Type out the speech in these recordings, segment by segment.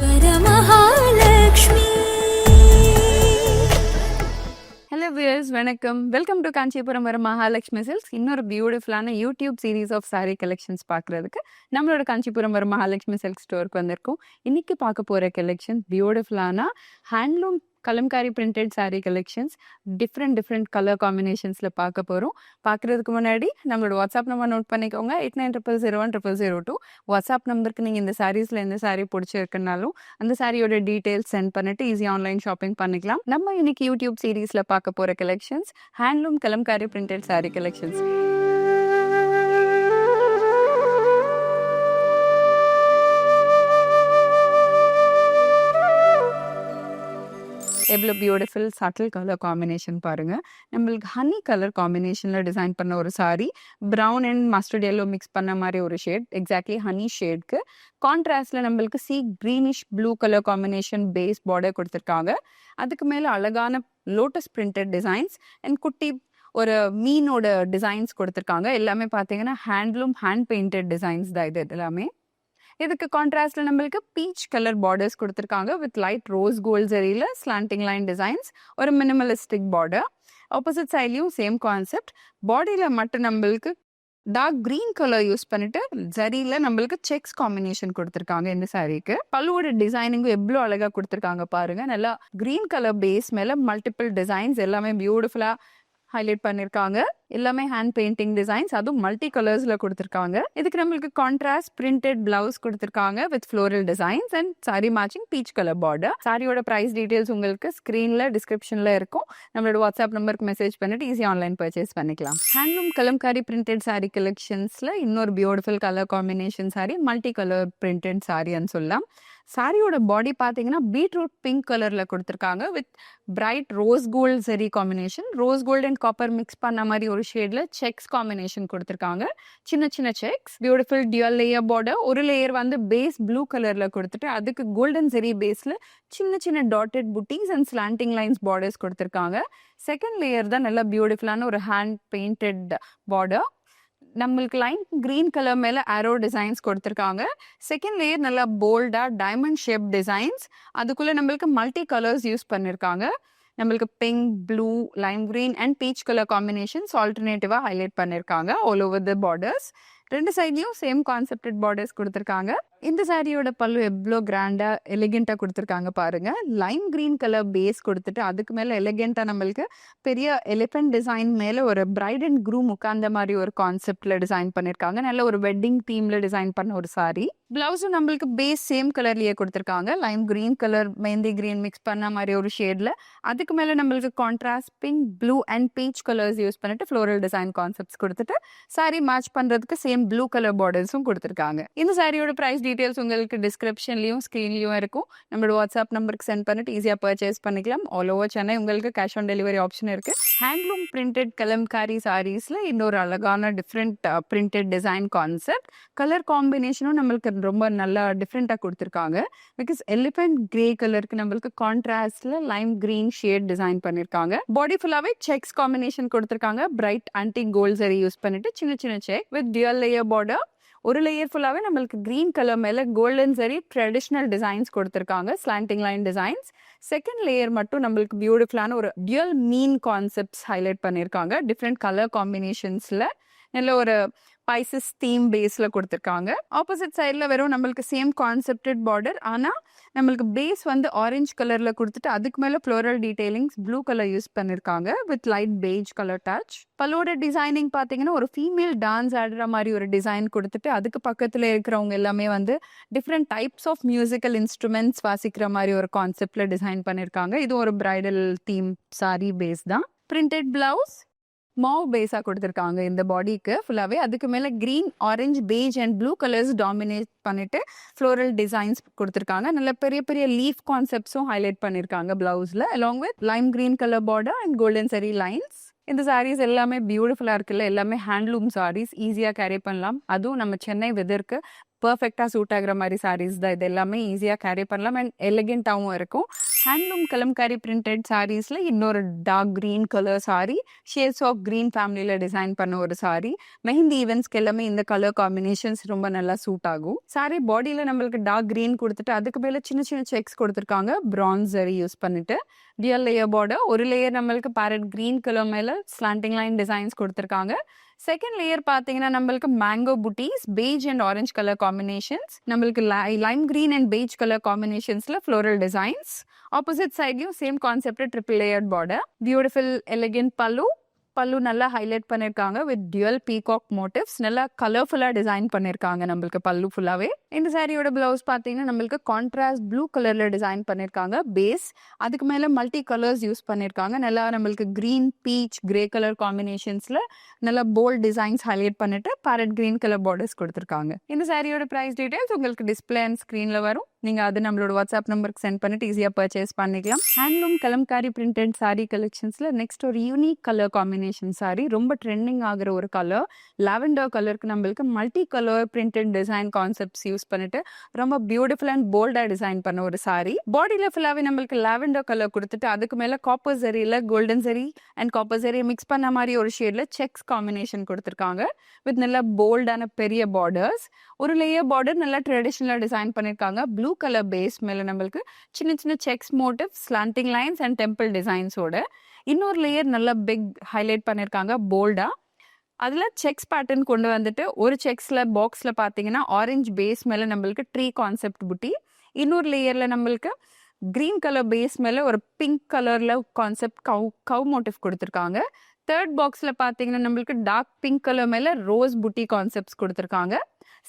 Varamahalakshmi. Hello viewers, வணக்கம். Welcome to Kanchipuram Vara Mahalakshmi silks. இன்னொரு பியூட்டிஃபுல்லான YouTube series of sari collections பார்க்குறதுக்கு நம்மளோட காஞ்சிபுரம் வர மகாலட்சுமி சில்க் ஸ்டோருக்கு வந்திருக்கோம். இன்னைக்கு பார்க்க போகிற கலெக்ஷன் பியூட்டிஃபுல்லான handloom Kalamkari printed sari collections. Different colour காம்பினேஷன்ஸில் பார்க்க போகிறோம். பார்க்குறதுக்கு முன்னாடி நம்மளோட வாட்ஸ்அப் நம்பர் நோட் பண்ணிக்கோங்க. 8900010002. வாட்ஸ்அப் நம்பருக்கு நீங்கள் இந்த சாரீஸில் எந்த சாரீ பிடிச்சிருக்குனாலும் அந்த சாரியோட டீட்டெயில்ஸ் சென்ட் பண்ணிட்டு ஈஸியாக ஆன்லைன் ஷாப்பிங் பண்ணிக்கலாம். நம்ம இன்னைக்கு யூடியூப் சீரீஸில் பார்க்க போகிற collections handloom Kalamkari printed sari collections. எவ்வளோ பியூட்டிஃபுல் சட்டில் கலர் காம்பினேஷன் பாருங்கள். நம்மளுக்கு ஹனி கலர் காம்பினேஷனில் டிசைன் பண்ண ஒரு sari. Brown and mustard yellow mix பண்ண மாதிரி ஒரு ஷேட், எக்ஸாக்ட்லி ஹனி ஷேட்க்கு கான்ட்ராஸ்டில் நம்மளுக்கு greenish blue colour combination base border கொடுத்துருக்காங்க. அதுக்கு மேலே அழகான லோட்டஸ் பிரிண்டட் டிசைன்ஸ் அண்ட் குட்டி ஒரு மீனோட டிசைன்ஸ் கொடுத்துருக்காங்க. எல்லாமே பார்த்தீங்கன்னா ஹேண்ட்லூம் ஹேண்ட் பெயிண்டட் டிசைன்ஸ் தான் இது எல்லாமே. இதுக்கு கான்ட்ராஸ்ட்ல நம்மளுக்கு பீச் கலர் பார்டர்ஸ் கொடுத்துருக்காங்க வித் லைட் ரோஸ் கோல்ட் ஜரியில ஸ்லாண்டிங் லைன் டிசைன்ஸ், ஒரு மினிமலிஸ்டிக் பார்டர். ஆப்போசிட் சைட்லயும் சேம் கான்செப்ட். பாடியில மட்டும் நம்மளுக்கு டார்க் கிரீன் கலர் யூஸ் பண்ணிட்டு ஜரியில நம்மளுக்கு செக்ஸ் காம்பினேஷன் கொடுத்துருக்காங்க. இந்த சாரீக்கு பல்லுவோட டிசைனிங்கும் எவ்வளோ அழகா கொடுத்துருக்காங்க பாருங்க. நல்லா கிரீன் கலர் பேஸ் மேல மல்டிபிள் டிசைன்ஸ் எல்லாமே பியூட்டிஃபுல்லா ஹைலைட் பண்ணிருக்காங்க. எல்லாமே ஹேண்ட் பெயிண்டிங் டிசைன்ஸ், அதுவும் மல்டி கலர்ஸ்ல கொடுத்துருக்காங்க. இதுக்கு நம்மளுக்கு கான்ட்ராஸ்ட் பிரிண்டட் பிளவுஸ் கொடுத்துருக்காங்க with floral designs and sorry matching peach colour border. சாரியோட பிரைஸ் டீடைல்ஸ் உங்களுக்கு ஸ்கிரீன்ல டிஸ்கிரிப்ஷன்ல இருக்கும். நம்மளோட வாட்ஸ்அப் நம்பருக்கு மெசேஜ் பண்ணிட்டு ஈஸியா ஆன்லைன் பர்ச்சேஸ் பண்ணிக்கலாம். ஹேண்ட்லூம் கலம்காரி பிரிண்டட் சாரி கலெக்ஷன்ஸ்ல இன்னொரு beautiful colour combination sari, multi colour printed சாரின்னு சொல்லலாம். சாரியோட பாடி பார்த்தீங்கன்னா பீட்ரூட் பிங்க் கலர்ல கொடுத்துருக்காங்க with bright rose gold zari combination. Rose gold and copper mix பண்ண மாதிரி ஒரு ஷேட்ல செக்ஸ் காம்பினேஷன் கொடுத்துருக்காங்க. சின்ன checks, beautiful dual layer border. ஒரு லேயர் வந்து பேஸ் ப்ளூ கலர்ல கொடுத்துட்டு அதுக்கு கோல்டன் சரி பேஸ்ல சின்ன dotted buttis and slanting lines borders கொடுத்துருக்காங்க. செகண்ட் லேயர் தான் நல்லா பியூட்டிஃபுல்லான ஒரு ஹேண்ட் பெயிண்டட் பார்டர். நம்மளுக்கு லைன் கிரீன் கலர் மேல ஆரோ டிசைன்ஸ் கொடுத்துருக்காங்க. செகண்ட் லேயர் நல்லா போல்டா டைமண்ட் ஷேப் டிசைன்ஸ், அதுக்குள்ள நம்மளுக்கு மல்டி கலர்ஸ் யூஸ் பண்ணிருக்காங்க. நம்மளுக்கு pink, blue, lime green and peach colour combinations ஆல்டர்னேட்டிவா ஹைலைட் பண்ணிருக்காங்க ஆல் ஓவர் த பார்டர்ஸ். ரெண்டு சைட்லயும் சேம் கான்செப்டட் பார்டர்ஸ் கொடுத்துருக்காங்க. இந்த சாரியோட பல்லு எவ்வளோ கிராண்டா எலிகெண்டா கொடுத்துருக்காங்க பாருங்க. லைம் கிரீன் கலர் பேஸ் கொடுத்துட்டு அதுக்கு மேல எலிகெண்டா நம்மளுக்கு பெரிய எலிஃபென்ட் டிசைன் மேல ஒரு பிரைட் அண்ட் க்ரூம் உட்கார்ந்த மாதிரி ஒரு கான்செப்ட்ல டிசைன் பண்ணிருக்காங்க. நல்ல ஒரு வெட்டிங் தீம்ல டிசைன் பண்ண ஒரு சாரி. பிளவுஸும் நம்மளுக்கு பேஸ் சேம் கலர்லயே கொடுத்துருக்காங்க. Lime green colour mehndi green mix பண்ண மாதிரி ஒரு ஷேட்ல. அதுக்கு மேல நம்மளுக்கு contrast pink, blue and beach colours use பண்ணிட்டு ஃப்ளோரல் டிசைன் கான்செப்ட்ஸ் கொடுத்துட்டு சாரி மேட்ச் பண்றதுக்கு சேம் ப்ளூ கலர் பார்டர்ஸும் கொடுத்துருக்காங்க. இந்த சாரியோட பிரைஸ் டீடைல்ஸ் உங்களுக்கு டிஸ்கிரிப்ஷன்லயும் ஸ்கிரீன்லயும் இருக்கும். நம்மளோட வாட்ஸ்அப் நம்பருக்கு சென்ட் பண்ணிட்டு ஈஸியா பர்ச்சேஸ் பண்ணிக்கலாம். ஆல் ஓவர் சென்னை உங்களுக்கு கேஷ் ஆன் டெலிவரி ஆப்ஷன் இருக்கு. ஹேண்ட்லூம் பிரிண்டட் கலம்காரி சாரீஸ்ல இன்னொரு அழகான different printed design concept. Colour காம்பினேஷனும் நம்மளுக்கு ரொம்ப நல்லா டிஃப்ரெண்டா கொடுத்துருக்காங்க. பிகாஸ் எலிஃபென்ட் கிரே கலருக்கு நம்மளுக்கு கான்ட்ராஸ்ட்ல லைம் கிரீன் ஷேட் டிசைன் பண்ணிருக்காங்க. பாடி ஃபுல்லாவே செக்ஸ் காம்பினேஷன் கொடுத்துருக்காங்க. பிரைட் ஆன்டிக் கோல்ட் சரி யூஸ் பண்ணிட்டு சின்ன check with dual layer border. ஒரு லேயர் ஃபுல்லாவே நம்மளுக்கு கிரீன் கலர் மேல கோல்டன் சரி ட்ரெடிஷ்னல் டிசைன்ஸ் கொடுத்துருக்காங்க, slanting line designs. Second layer மட்டும் நம்மளுக்கு பியூட்டிஃபுல்லான ஒரு டியூல் மீன் கான்செப்ட்ஸ் ஹைலைட் பண்ணிருக்காங்க. டிஃப்ரெண்ட் கலர் காம்பினேஷன்ஸ்ல நல்ல ஒரு பைசஸ் தீம் பேஸ்ல கொடுத்துருக்காங்க. ஆப்போசிட் சைட்ல வெறும் நம்மளுக்கு சேம் கான்செப்டட் பார்டர், ஆனா நம்மளுக்கு பேஸ் வந்து ஆரஞ்சு கலர்ல கொடுத்துட்டு அதுக்கு மேல floral detailings blue colour use பண்ணிருக்காங்க with light beige colour touch. பல்லோட டிசைனிங் பாத்தீங்கன்னா ஒரு ஃபீமேல் டான்ஸ் ஆடுற மாதிரி ஒரு டிசைன் கொடுத்துட்டு அதுக்கு பக்கத்துல இருக்கிறவங்க எல்லாமே வந்து different types of musical instruments வாசிக்கிற மாதிரி ஒரு கான்செப்ட்ல டிசைன் பண்ணிருக்காங்க. இது ஒரு பிரைடல் தீம் சாரி பேஸ் தான். பிரிண்டட் பிளவுஸ் மாவ் பேஸா கொடுத்துருக்காங்க இந்த பாடிக்கு ஃபுல்லாவே. அதுக்கு மேல green, orange, beige and blue colours dominate பண்ணிட்டு ஃப்ளோரல் டிசைன்ஸ் கொடுத்துருக்காங்க. நல்ல பெரிய லீஃப் கான்செப்ட்ஸும் ஹைலைட் பண்ணிருக்காங்க பிளவுஸ்ல, along with lime green colour border and golden zari lines. இந்த சாரீஸ் எல்லாமே பியூட்டிஃபுல்லா இருக்குல்ல, எல்லாமே ஹேண்ட்லூம் சாரீஸ், ஈஸியா கேரி பண்ணலாம். அதுவும் நம்ம சென்னை வெதருக்கு பெர்ஃபெக்ட்டா சூட் ஆகுற மாரி சாரீஸ் தான் இது எல்லாமே. ஈஸியா கேரி பண்ணலாம் அண்ட் எலிகென்ட்டாவும் இருக்கும். ஹேண்ட்லூம் கலம்காரி பிரிண்டட் சாரீஸ்ல இன்னொரு dark green colour sari, shades of green ஃபேமிலியில டிசைன் பண்ண ஒரு சாரி. மெஹந்தி ஈவெண்ட்ஸ்க்கு எல்லாமே இந்த கலர் காம்பினேஷன்ஸ் ரொம்ப நல்லா சூட் ஆகும். சாரி பாடியில நம்மளுக்கு டார்க் கிரீன் கொடுத்துட்டு அதுக்கு மேல சின்ன சின்ன செக்ஸ் கொடுத்துருக்காங்க பிரான்ஸ் ஜரி யூஸ் பண்ணிட்டு. டியல் லேயர் பார்டர், ஒரு லேயர் நம்மளுக்கு பேரட் கிரீன் கலர் மேல ஸ்லாண்டிங் லைன் டிசைன்ஸ் கொடுத்துருக்காங்க. செகண்ட் லேயர் பார்த்தீங்கன்னா நம்மளுக்கு mango buttis, beige and orange colour combinations, நம்மளுக்கு lime green and beige colour காம்பினேஷன்ஸ்ல ஃப்ளோரல் டிசைன்ஸ். ஆப்போசிட் சைட்லயும் same concept, triple layered border. Beautiful elegant pallu நல்லா ஹைலைட் பண்ணிருக்காங்க வித் டியூவல் பீகாக் மோட்டிவ்ஸ். நல்லா கலர்ஃபுல்லா டிசைன் பண்ணிருக்காங்க நம்மளுக்கு பல்லு ஃபுல்லாவே. இந்த சாரியோட பிளவுஸ் பாத்தீங்கன்னா நம்மளுக்கு கான்ட்ராஸ்ட் ப்ளூ கலர்ல டிசைன் பண்ணிருக்காங்க பேஸ். அதுக்கு மேல மல்டி கலர்ஸ் யூஸ் பண்ணிருக்காங்க. நல்லா நம்மளுக்கு கிரீன், பீச், கிரே கலர் காம்பினேஷன்ஸ்ல நல்லா போல்ட் டிசைன்ஸ் ஹைலைட் பண்ணிட்டு பேரட் கிரீன் கலர் பார்டர்ஸ் கொடுத்துருக்காங்க. இந்த சாரியோட பிரைஸ் டீடைல்ஸ் உங்களுக்கு டிஸ்பிளே அண்ட் ஸ்கிரீன்ல வரும். நீங்க அது நம்மளோட வாட்ஸ்அப் நம்பருக்கு சென்ட் பண்ணிட்டு ஈஸியா பர்ச்சேஸ் பண்ணிக்கலாம். ஹேண்ட்லூம் கலம்காரி பிரிண்டட் சாரி கலெக்ஷன்ஸ்ல நெக்ஸ்ட் ஒரு யூனிக் கலர் காம்பினேஷன் சாரி, ரொம்ப ட்ரெண்டிங் ஆகுற ஒரு கலர். லாவெண்டர் கலருக்கு நம்மளுக்கு multi colour printed design concepts use பண்ணிட்டு ரொம்ப பியூட்டிஃபுல் அண்ட் போல்டா டிசைன் பண்ண ஒரு சாரி. பாடியில ஃபுல்லாவே நம்மளுக்கு லாவெண்டர் கலர் கொடுத்துட்டு அதுக்கு மேல காப்பர் ஜரியில கோல்டன் ஜரி அண்ட் காப்பர் ஜரியை மிக்ஸ் பண்ண மாதிரி ஒரு ஷேட்ல செக்ஸ் காம்பினேஷன் கொடுத்துருக்காங்க வித் நல்ல போல்டான பெரிய பார்டர்ஸ். ஒரு லேயர் பார்டர் நல்லா ட்ரெடிஷனலா டிசைன் பண்ணிருக்காங்க. ப்ளூ கலர் பேஸ் மேல நம்மளுக்கு சின்ன சின்ன checks motif, slanting lines and temple டிசைன்ஸோட. இன்னொரு லேயர் நல்லா பிக் ஹைலைட் பண்ணிருக்காங்க போல்டா. அதுல செக்ஸ் பேட்டர்ன் கொண்டு வந்துட்டு ஒரு செக்ஸ்ல பாக்ஸ்ல பாத்தீங்கன்னா ஆரஞ்சு பேஸ் மேல நம்மளுக்கு ட்ரீ கான்செப்ட் புட்டி. இன்னொரு லேயர்ல நம்மளுக்கு கிரீன் கலர் பேஸ் மேல ஒரு பிங்க் கலர்ல கான்செப்ட் கவ் மோட்டிவ் கொடுத்துருக்காங்க. தேர்ட் பாக்ஸ்ல பாத்தீங்கன்னா நம்மளுக்கு டார்க் பிங்க் கலர் மேல ரோஸ் புட்டி கான்செப்ட்ஸ் கொடுத்துருக்காங்க.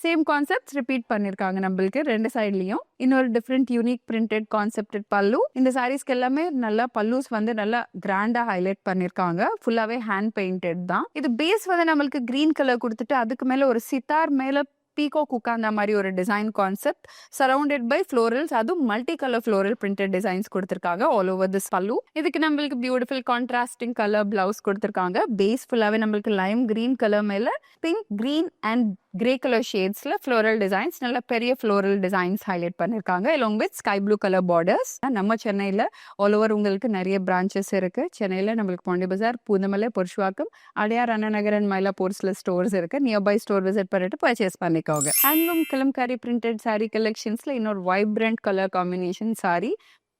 சேம் கான்செப்ட்ஸ் ரிப்பீட் பண்ணிருக்காங்க நம்மளுக்கு ரெண்டு சைட்லயும். இன்னொரு டிஃப்ரெண்ட் யூனிக் பிரிண்டட் கான்செப்டட் பல்லு. இந்த சாரீஸ்க்கு எல்லாமே நல்லா பல்லூஸ் வந்து நல்லா கிராண்டா ஹைலைட் பண்ணிருக்காங்க. ஃபுல்லாவே ஹேண்ட் பெயிண்டட் தான். இது பேஸ் வந்து நம்மளுக்கு கிரீன் கலர் கொடுத்துட்டு அதுக்கு மேல ஒரு சித்தார் மேல பீகாக் உட்கார்ந்த மாதிரி ஒரு design concept surrounded by florals. அதுவும் multi colour floral printed designs கொடுத்திருக்காங்க ஆல் ஓவர் திஸ் பல்லு. இதுக்கு நம்மளுக்கு பியூட்டிஃபுல் கான்ட்ராஸ்டிங் கலர் பிளவுஸ் கொடுத்திருக்காங்க. பேஸ் ஃபுல்லாவே நம்மளுக்கு லைம் கிரீன் கலர் மேல pink, green and grey colour ஷேட்ஸ்ல ஃப்ளோரல் டிசைன்ஸ், நல்ல பெரிய ஃப்ளோரல் டிசைன்ஸ் ஹைலைட் பண்ணிருக்காங்க along with sky blue colour borders. நம்ம சென்னையில ஆல் ஓவர் உங்களுக்கு நிறைய பிரான்ச்சஸ் இருக்கு. சென்னையில நம்மளுக்கு பாண்டி பஜார், பூந்தமல்லி, புருஷவாக்கம், அடையார், அண்ணா நகர் அண்ட் மயிலாப்பூர்ஸ்ல ஸ்டோர்ஸ் இருக்கு. நியர்பை ஸ்டோர் விசிட் பண்ணிட்டு பர்ச்சேஸ் பண்ணிக்கோங்க. ஹேண்ட்லூம் கலம்காரி பிரிண்டட் சாரி கலெக்ஷன்ஸ்ல இன்னொரு vibrant colour combination sari,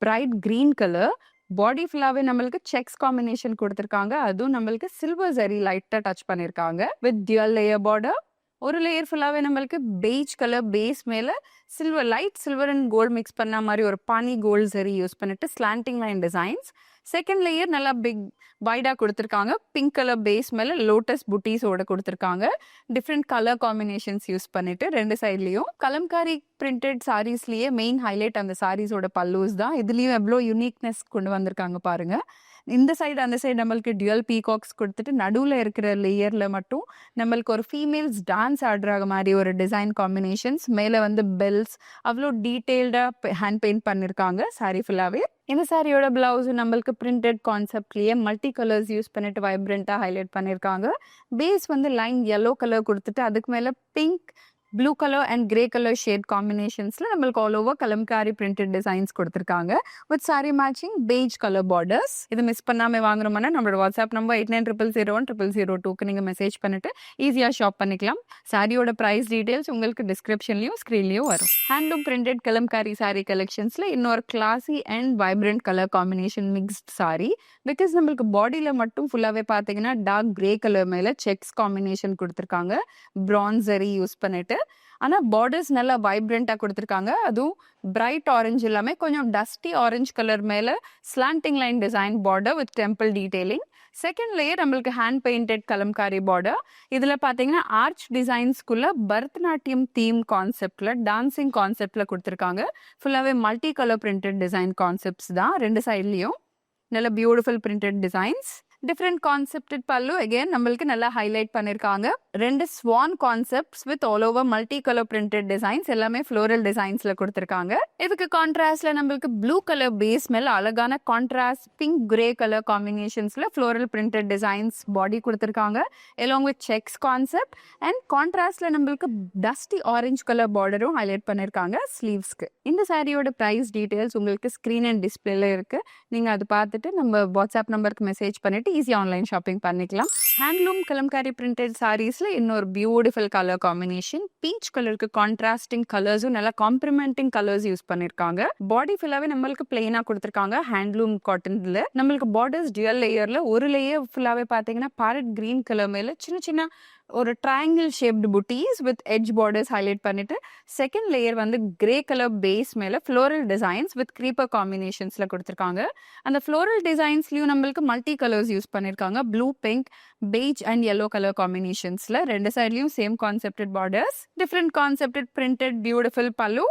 bright green colour. Body ஃபுல்லாவே நம்மளுக்கு செக்ஸ் காம்பினேஷன் கொடுத்திருக்காங்க. அதுவும் நம்மளுக்கு சில்வர் ஜரி லைட்டா டச் பண்ணிருக்காங்க வித் டியூவல் லேயர் பார்டர். ஒரு லேயர் ஃபுல்லாவே நம்மளுக்கு பெய்ஜ் கலர் பேஸ் மேல silver, light silver and gold mix பண்ண மாதிரி ஒரு பானி கோல்ட் ஜரி யூஸ் பண்ணிட்டு slanting line designs. Second layer நல்லா பிக் வைடா கொடுத்துருக்காங்க. பிங்க் கலர் பேஸ் மேல லோட்டஸ் புட்டீஸோட கொடுத்துருக்காங்க. டிஃப்ரெண்ட் கலர் காம்பினேஷன்ஸ் யூஸ் பண்ணிட்டு ரெண்டு சைட்லயும். கலம்காரி பிரிண்டட் சாரீஸ்லயே மெயின் ஹைலைட் அந்த சாரீஸோட பல்லூஸ் தான். இதுலயும் எவ்வளோ யூனிக்னஸ் கொண்டு வந்திருக்காங்க பாருங்க. இந்த சைடு அந்த சைடு நம்மளுக்கு டியூவல் பீகாக்ஸ் கொடுத்துட்டு நடுவில் இருக்கிற லேயர்ல மட்டும் நம்மளுக்கு ஒரு ஃபீமேல்ஸ் டான்ஸ் ஆடுற மாதிரி ஒரு டிசைன் காம்பினேஷன்ஸ். மேலே வந்து பெல்ஸ் அவ்வளோ டீட்டெயில்டா ஹேண்ட் பெயிண்ட் பண்ணிருக்காங்க சாரி ஃபுல்லாவே. இந்த சாரியோட பிளவுஸ் நம்மளுக்கு பிரிண்டட் கான்செப்ட்லயே மல்டி கலர்ஸ் யூஸ் பண்ணிட்டு வைப்ரண்டா ஹைலைட் பண்ணிருக்காங்க. பேஸ் வந்து லைன் yellow கலர் கொடுத்துட்டு அதுக்கு மேல pink, blue colour and grey colour shade காம்பினேஷன்ஸ்ல நம்மளுக்கு all over kalamkari printed designs கொடுத்துருக்காங்க with sari matching beige colour borders. இது மிஸ் பண்ணாம வாங்குறோம்னா நம்மளோட வாட்ஸ்அப் நம்பர் 8900010002க்கு நீங்க மெசேஜ் பண்ணிட்டு ஈஸியா ஷாப் பண்ணிக்கலாம். சாரியோட பிரைஸ் டீடைல்ஸ் உங்களுக்கு டிஸ்கிரிப்ஷன்லயும் ஸ்கிரீன்லயும் வரும். ஹேண்ட்லூம் பிரிண்டட் கலம்காரி சாரி கலெக்ஷன்ஸ்ல இன்னொரு classy and vibrant colour combination mixed sari. Because நம்மளுக்கு பாடியில மட்டும் ஃபுல்லாவே பாத்தீங்கன்னா டார்க் கிரே கலர் மேல செக்ஸ் காம்பினேஷன் கொடுத்துருக்காங்க பிரான்ஸ் ஜரி யூஸ் பண்ணிட்டு. ஆனா பார்டர்ஸ் நல்லா வைப்ரண்டா கொடுத்துருக்காங்க. அதுவும் பிரைட் ஆரஞ்சு இல்லாம கொஞ்சம் டஸ்டி ஆரஞ்சு கலர் மேல slanting line design border with temple detailing. Second layer நம்மளுக்கு ஹேண்ட் பெயிண்டட் கலம்காரி பார்டர். இதுல பாத்தீங்கன்னா ஆர்ச் டிசைன்ஸ்குள்ள பரதநாட்டியம் தீம் கான்செப்ட்ல, டான்சிங் கான்செப்ட்ல கொடுத்துருக்காங்க. ஃபுல்லாவே multi colour printed design concepts தான் ரெண்டு சைட்லயும். நல்ல பியூட்டிஃபுல் பிரிண்டட் டிசைன்ஸ். டிஃப்ரெண்ட் கான்செப்டட் பல்லு அகைன் நம்மளுக்கு நல்லா ஹைலைட் பண்ணிருக்காங்க. 2 Swan concepts with all over multi colour printed designs எல்லாமே ஃப்ளோரல் டிசைன்ஸ்ல கொடுத்திருக்காங்க. இதுக்கு கான்ட்ராஸ்ட்ல நம்மளுக்கு ப்ளூ கலர் பேஸ் மேல அழகான கான்ட்ராஸ்ட் பிங்க் கிரே கலர் காம்பினேஷன்ஸ்ல ஃப்ளோரல் பிரிண்டட் டிசைன்ஸ் பாடி கொடுத்திருக்காங்க. along with checks concept and கான்ட்ராஸ்ட்ல நம்மளுக்கு டஸ்டி ஆரஞ்சு கலர் பார்டரும் ஹைலைட் பண்ணிருக்காங்க ஸ்லீவ்ஸ்க்கு. இந்த சாரியோட பிரைஸ் டீடைல்ஸ் உங்களுக்கு ஸ்கிரீன் அண்ட் டிஸ்பிளேல இருக்கு. நீங்க அது பார்த்துட்டு நம்ம வாட்ஸ்அப் நம்பருக்கு மெசேஜ் பண்ணிட்டு ஈஸியா ஆன்லைன் ஷாப்பிங் பண்ணிக்கலாம். ஹேண்ட்லூம் கலம்காரி பிரிண்டட் சாரீஸ்ல இன்னொரு பியூட்டிஃபுல் கலர் காம்பினேஷன் பீச் கலருக்கு கான்ட்ராஸ்டிங் கலர்ஸும் நல்லா காம்ப்ளிமெண்டிங் கலர்ஸ் யூஸ் பண்ணிருக்காங்க. பாடி ஃபுல்லாவே நம்மளுக்கு பிளெயினா கொடுத்திருக்காங்க. ஹேண்ட்லூம் காட்டன்ல நம்மளுக்கு பார்டர்ஸ் டுவல் லேயர்ல ஒரு லேயர் ஃபுல்லாவே பாத்தீங்கன்னா பேரட் கிரீன் கலர் மேல சின்ன சின்ன ஒரு triangle shaped buttis with edge borders highlight பண்ணிட்டு செகண்ட் லேயர் வந்து கிரே கலர் பேஸ் மேல ஃப்ளோரல் டிசைன்ஸ் வித் க்ரீப்பர் காம்பினேஷன்ஸ்ல கொடுத்திருக்காங்க. அந்த ஃப்ளோரல் டிசைன்ஸ்லயும் நம்மளுக்கு மல்டி கலர்ஸ் யூஸ் பண்ணிருக்காங்க. Blue, pink, beige and yellow colour காம்பினேஷன்ஸ்ல ரெண்டு சைட்லயும் same concepted borders, different concepted printed beautiful pallu.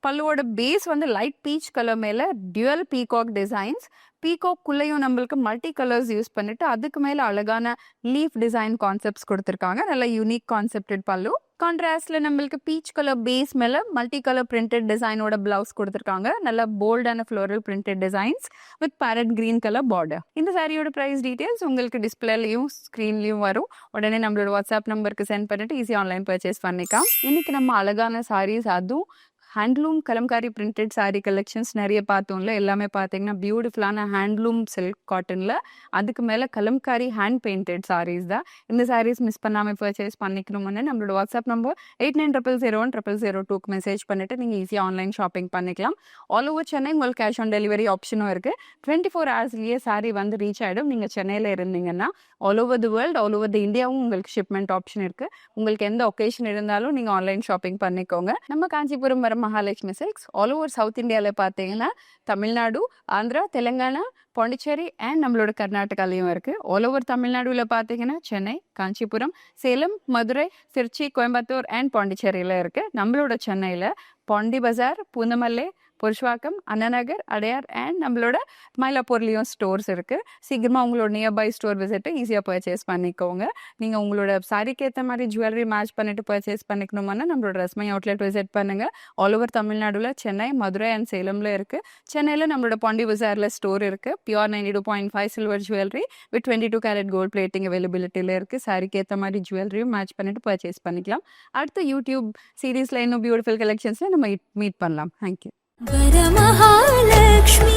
பல்லுவோட பேஸ் வந்து லைட் பீச் கலர் மேல டியூவல் பீகாக் டிசைன்ஸ். பீகாக்குள்ளேயும் நம்மளுக்கு மல்டி கலர்ஸ் யூஸ் பண்ணிட்டு அதுக்கு மேல அழகான லீஃப் டிசைன் கான்செப்ட்ஸ் கொடுத்திருக்காங்க. நல்ல யூனிக் கான்செப்டட் பல்லு. கான்ட்ராஸ்ட்ல நம்மளுக்கு பீச் கலர் பேஸ் மேல மல்டி கலர் பிரிண்டட் டிசைனோட பிளவுஸ் கொடுத்திருக்காங்க. நல்ல போல்டான floral printed designs with parrot green colour border. இந்த சாரியோட பிரைஸ் டீடைல்ஸ் உங்களுக்கு டிஸ்பிளேலயும் ஸ்கிரீன்லயும் வரும். உடனே நம்மளோட வாட்ஸ்அப் நம்பருக்கு சென்ட் பண்ணிட்டு ஈஸியா ஆன்லைன் பர்ச்சேஸ் பண்ணிக்கலாம். இன்னைக்கு நம்ம அழகான சாரீஸ் அதுவும் handloom Kalamkari printed sari collections நிறைய பார்த்தோம்ல. எல்லாமே பார்த்தீங்கன்னா பியூட்டிஃபுல்லான ஹேண்ட்லூம் சில்க் காட்டன்ல அதுக்கு மேலே கலம்காரி ஹேண்ட் பெயிண்டட் சாரீஸ் தான். இந்த சாரீஸ் மிஸ் பண்ணாமல் பர்ச்சேஸ் பண்ணிக்கணும்னு நம்மளோட வாட்ஸ்அப் நம்பர் 8900010002க்கு மெசேஜ் பண்ணிட்டு நீங்கள் ஈஸியாக ஆன்லைன் ஷாப்பிங் பண்ணிக்கலாம். ஆல் ஓவர் சென்னை உங்களுக்கு கேஷ் ஆன் டெலிவரி ஆப்ஷனும் இருக்குது. 24 ஹவர்ஸ்லேயே சாரீ வந்து ரீச் ஆகிடும். நீங்கள் சென்னையில் இருந்தீங்கன்னா all over the world, all over the இந்தியாவும் உங்களுக்கு ஷிப்மெண்ட் ஆப்ஷன் இருக்குது. உங்களுக்கு எந்த ஒகேஷன் இருந்தாலும் நீங்கள் ஆன்லைன் ஷாப்பிங் பண்ணிக்கோங்க. நம்ம Kanchipuram Vara Mahalakshmi silks all over south இந்தியாவில் பார்த்தீங்கன்னா தமிழ்நாடு, ஆந்திரா, தெலுங்கானா, பாண்டிச்சேரி அண்ட் நம்மளோட கர்நாடகாலையும் இருக்குது. ஆல் ஓவர் தமிழ்நாடுல பார்த்தீங்கன்னா சென்னை, காஞ்சிபுரம், சேலம், மதுரை, திருச்சி, கோயம்புத்தூர் அண்ட் பாண்டிச்சேரியில் இருக்குது. நம்மளோட சென்னையில் பாண்டி பஜார், பூந்தமல்லி, புருஷ்வாக்கம், அண்ணாநகர், அடையார் அண்ட் நம்மளோட மயிலாப்பூர்லேயும் ஸ்டோர்ஸ் இருக்குது. சீக்கிரமாக உங்களோட நியர்பை ஸ்டோர் விசிட்டு ஈஸியாக பர்ச்சேஸ் பண்ணிக்கோங்க. நீங்கள் உங்களோட சாரிக்கு ஏற்ற மாதிரி ஜுவல்லரி மேட்ச் பண்ணிட்டு பர்ச்சேஸ் பண்ணிக்கணுமானா நம்மளோட ரஸ்மை அவுட்லெட் விசிட் பண்ணுங்கள். ஆல் ஓவர் தமிழ்நாடுல சென்னை, மதுரை அண்ட் சேலமில் இருக்குது. சென்னையில் நம்மளோட பாண்டி பஜாரில் ஸ்டோர் இருக்குது. Pure 92.5 silver jewellery with 22 carat gold plating அவைலபிலிட்டியில் இருக்குது. சாரிக்கு ஏற்ற மாதிரி ஜுவல்லரியும் மேட்ச் பண்ணிட்டு பர்ச்சேஸ் பண்ணிக்கலாம். அடுத்த யூடியூப் சீரீஸில் இன்னும் பியூட்டிஃபுல் கலெக்ஷன்ஸில் நம்ம மீட் பண்ணலாம். தேங்க்யூ. வரமகாலட்சுமி.